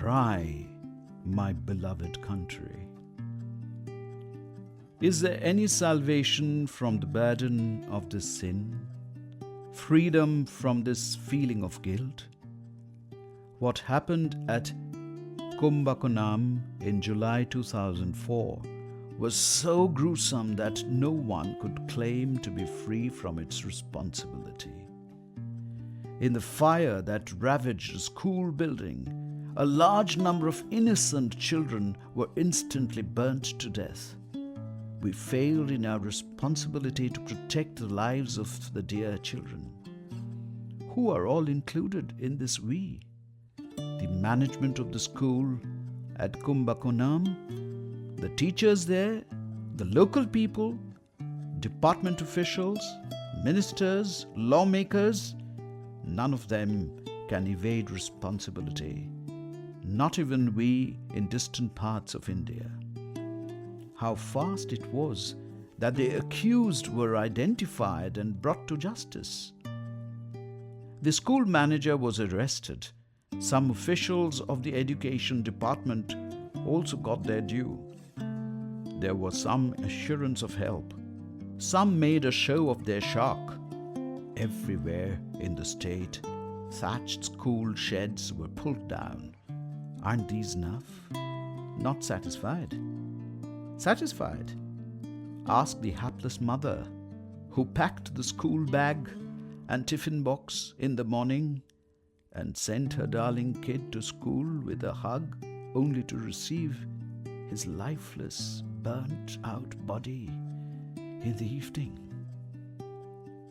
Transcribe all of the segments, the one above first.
cry, my beloved country. Is there any salvation from the burden of this sin? Freedom from this feeling of guilt? What happened at Kumbakonam in July 2004 was so gruesome that no one could claim to be free from its responsibility. In the fire that ravaged a school building, a large number of innocent children were instantly burnt to death. We failed in our responsibility to protect the lives of the dear children. Who are all included in this we? The management of the school at Kumbakonam, the teachers there, the local people, department officials, ministers, lawmakers. None of them can evade responsibility, not even we in distant parts of India. How fast it was that the accused were identified and brought to justice. The school manager was arrested. Some officials of the education department also got their due. There was some assurance of help. Some made a show of their shock. Everywhere in the state, thatched school sheds were pulled down. Aren't these enough? Not satisfied. Satisfied? Ask the hapless mother who packed the school bag and tiffin box in the morning and sent her darling kid to school with a hug only to receive his lifeless, burnt-out body in the evening.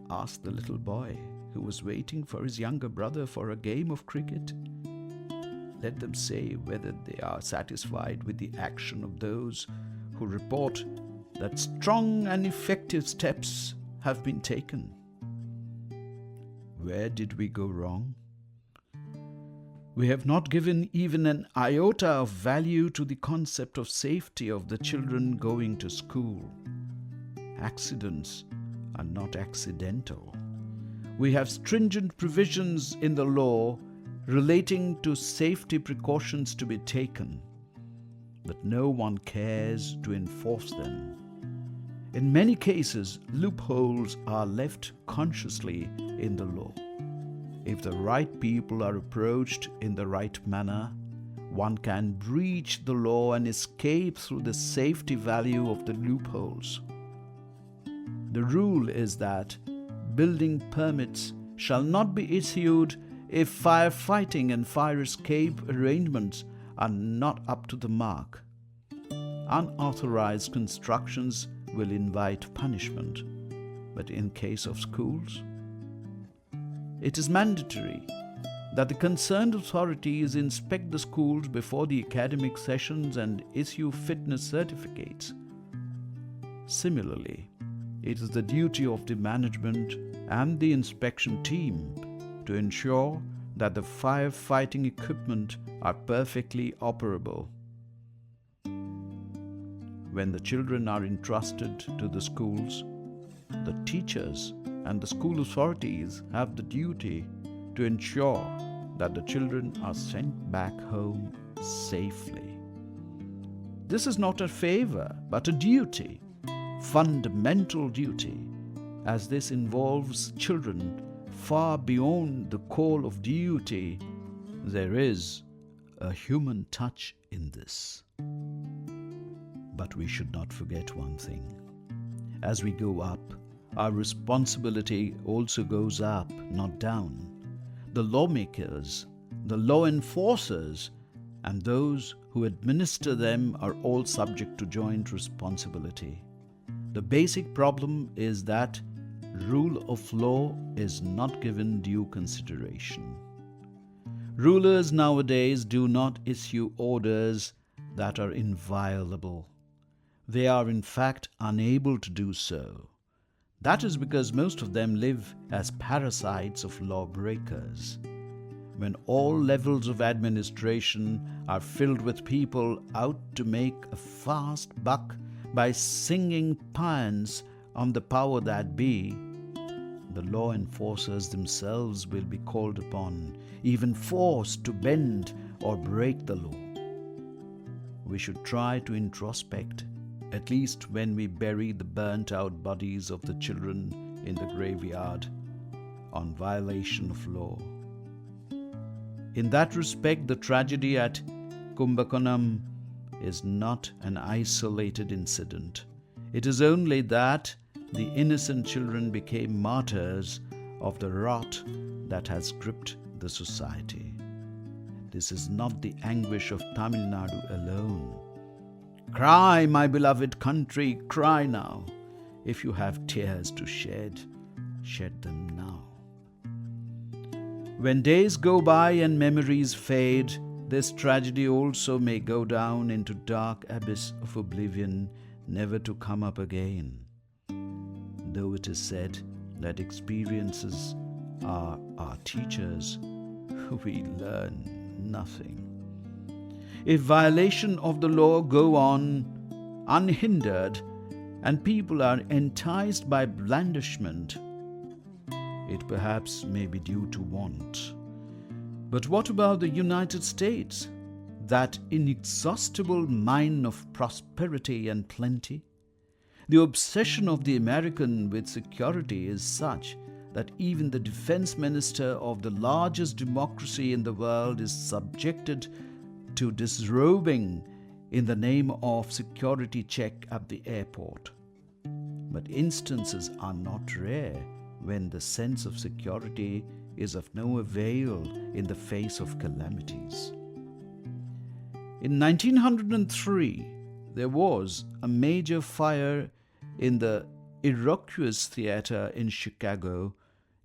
Ask the little boy who was waiting for his younger brother for a game of cricket. Let them say whether they are satisfied with the action of those who report that strong and effective steps have been taken. Where did we go wrong? We have not given even an iota of value to the concept of safety of the children going to school. Accidents are not accidental. We have stringent provisions in the law relating to safety precautions to be taken, but no one cares to enforce them. In many cases, loopholes are left consciously in the law. If the right people are approached in the right manner, one can breach the law and escape through the safety value of the loopholes. The rule is that building permits shall not be issued if firefighting and fire escape arrangements are not up to the mark. Unauthorized constructions will invite punishment, but in case of schools, it is mandatory that the concerned authorities inspect the schools before the academic sessions and issue fitness certificates. Similarly, it is the duty of the management and the inspection team to ensure that the firefighting equipment are perfectly operable. When the children are entrusted to the schools, the teachers and the school authorities have the duty to ensure that the children are sent back home safely. This is not a favor, but a duty, fundamental duty, as this involves children far beyond the call of duty. There is a human touch in this. But we should not forget one thing. As we go up, our responsibility also goes up, not down. The lawmakers, the law enforcers, and those who administer them are all subject to joint responsibility. The basic problem is that rule of law is not given due consideration. Rulers nowadays do not issue orders that are inviolable. They are in fact unable to do so. That is because most of them live as parasites of lawbreakers. When all levels of administration are filled with people out to make a fast buck by singing paeans on the power that be, the law enforcers themselves will be called upon, even forced to bend or break the law. We should try to introspect, at least when we bury the burnt-out bodies of the children in the graveyard, on violation of law. In that respect, the tragedy at Kumbakonam is not an isolated incident. It is only that the innocent children became martyrs of the rot that has gripped the society. This is not the anguish of Tamil Nadu alone. Cry, my beloved country, cry now. If you have tears to shed, shed them now. When days go by and memories fade, this tragedy also may go down into dark abyss of oblivion, never to come up again. Though it is said that experiences are our teachers, we learn nothing. If violation of the law go on unhindered and people are enticed by blandishment, it perhaps may be due to want. But what about the United States, that inexhaustible mine of prosperity and plenty? The obsession of the American with security is such that even the defense minister of the largest democracy in the world is subjected to disrobing in the name of security check at the airport. But instances are not rare when the sense of security is of no avail in the face of calamities. In 1903, there was a major fire in the Iroquois Theatre in Chicago,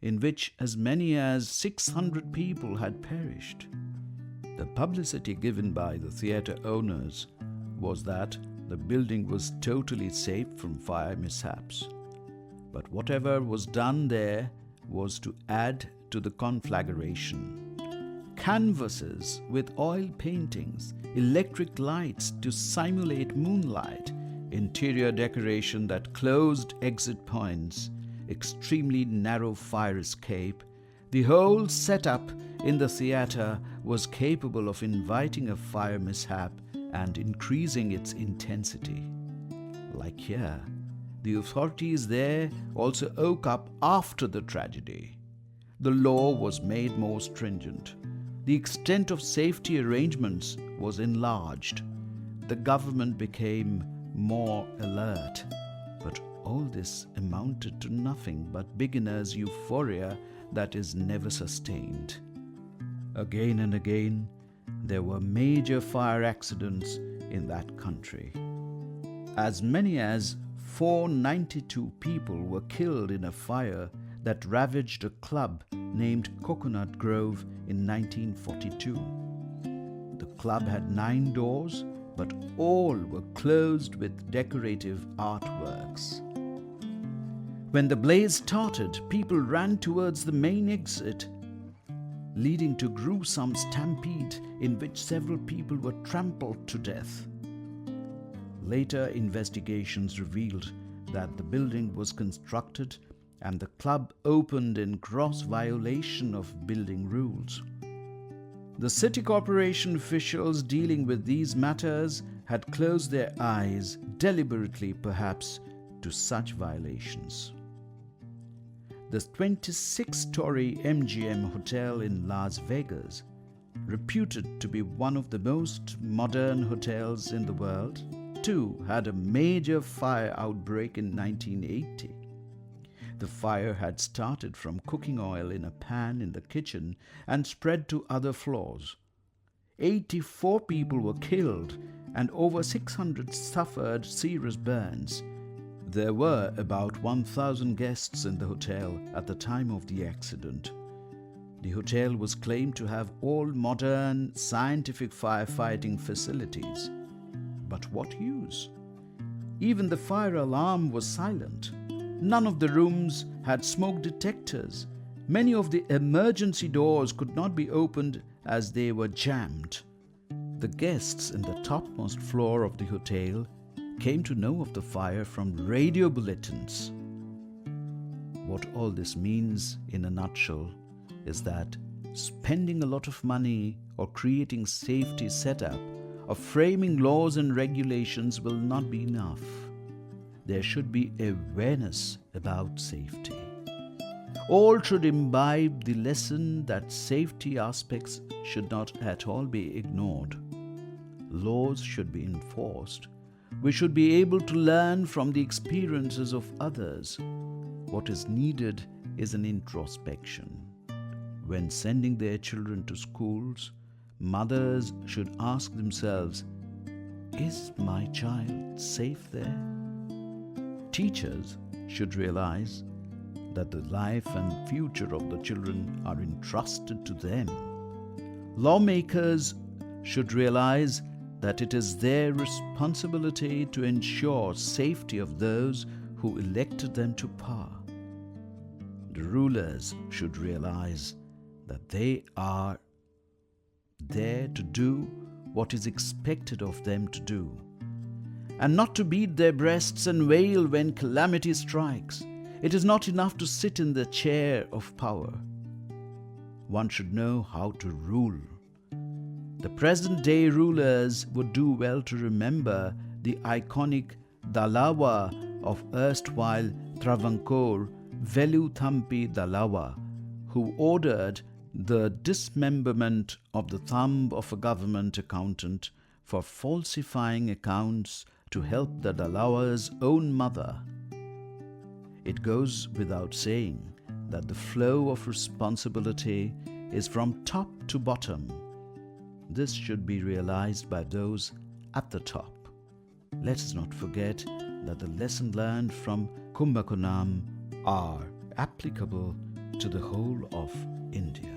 in which as many as 600 people had perished. The publicity given by the theatre owners was that the building was totally safe from fire mishaps. But whatever was done there was to add to the conflagration. Canvases with oil paintings, electric lights to simulate moonlight, interior decoration that closed exit points, extremely narrow fire escape, the whole setup in the theatre was capable of inviting a fire mishap and increasing its intensity. Like here, the authorities there also woke up after the tragedy. The law was made more stringent. The extent of safety arrangements was enlarged. The government became more alert. But all this amounted to nothing but beginner's euphoria that is never sustained. Again and again, there were major fire accidents in that country. As many as 492 people were killed in a fire that ravaged a club named Coconut Grove in 1942. The club had 9 doors, but all were closed with decorative artworks. When the blaze started, people ran towards the main exit, leading to gruesome stampede in which several people were trampled to death. Later investigations revealed that the building was constructed and the club opened in gross violation of building rules. The city corporation officials dealing with these matters had closed their eyes, deliberately perhaps, to such violations. The 26-story MGM Hotel in Las Vegas, reputed to be one of the most modern hotels in the world, too had a major fire outbreak in 1980. The fire had started from cooking oil in a pan in the kitchen and spread to other floors. 84 people were killed and over 600 suffered serious burns. There were about 1,000 guests in the hotel at the time of the accident. The hotel was claimed to have all modern, scientific firefighting facilities. But what use? Even the fire alarm was silent. None of the rooms had smoke detectors. Many of the emergency doors could not be opened as they were jammed. The guests in the topmost floor of the hotel came to know of the fire from radio bulletins. What all this means in a nutshell is that spending a lot of money or creating safety setup or framing laws and regulations will not be enough. There should be awareness about safety. All should imbibe the lesson that safety aspects should not at all be ignored. Laws should be enforced. We should be able to learn from the experiences of others. What is needed is an introspection. When sending their children to schools, mothers should ask themselves, is my child safe there? Teachers should realize that the life and future of the children are entrusted to them. Lawmakers should realize that it is their responsibility to ensure safety of those who elected them to power. The rulers should realize that they are there to do what is expected of them to do, and not to beat their breasts and wail when calamity strikes. It is not enough to sit in the chair of power. One should know how to rule. The present-day rulers would do well to remember the iconic Dalawa of erstwhile Travancore, Veluthampi Dalawa, who ordered the dismemberment of the thumb of a government accountant for falsifying accounts to help the Dalawa's own mother. It goes without saying that the flow of responsibility is from top to bottom. This should be realized by those at the top. Let us not forget that the lessons learned from Kumbakonam are applicable to the whole of India.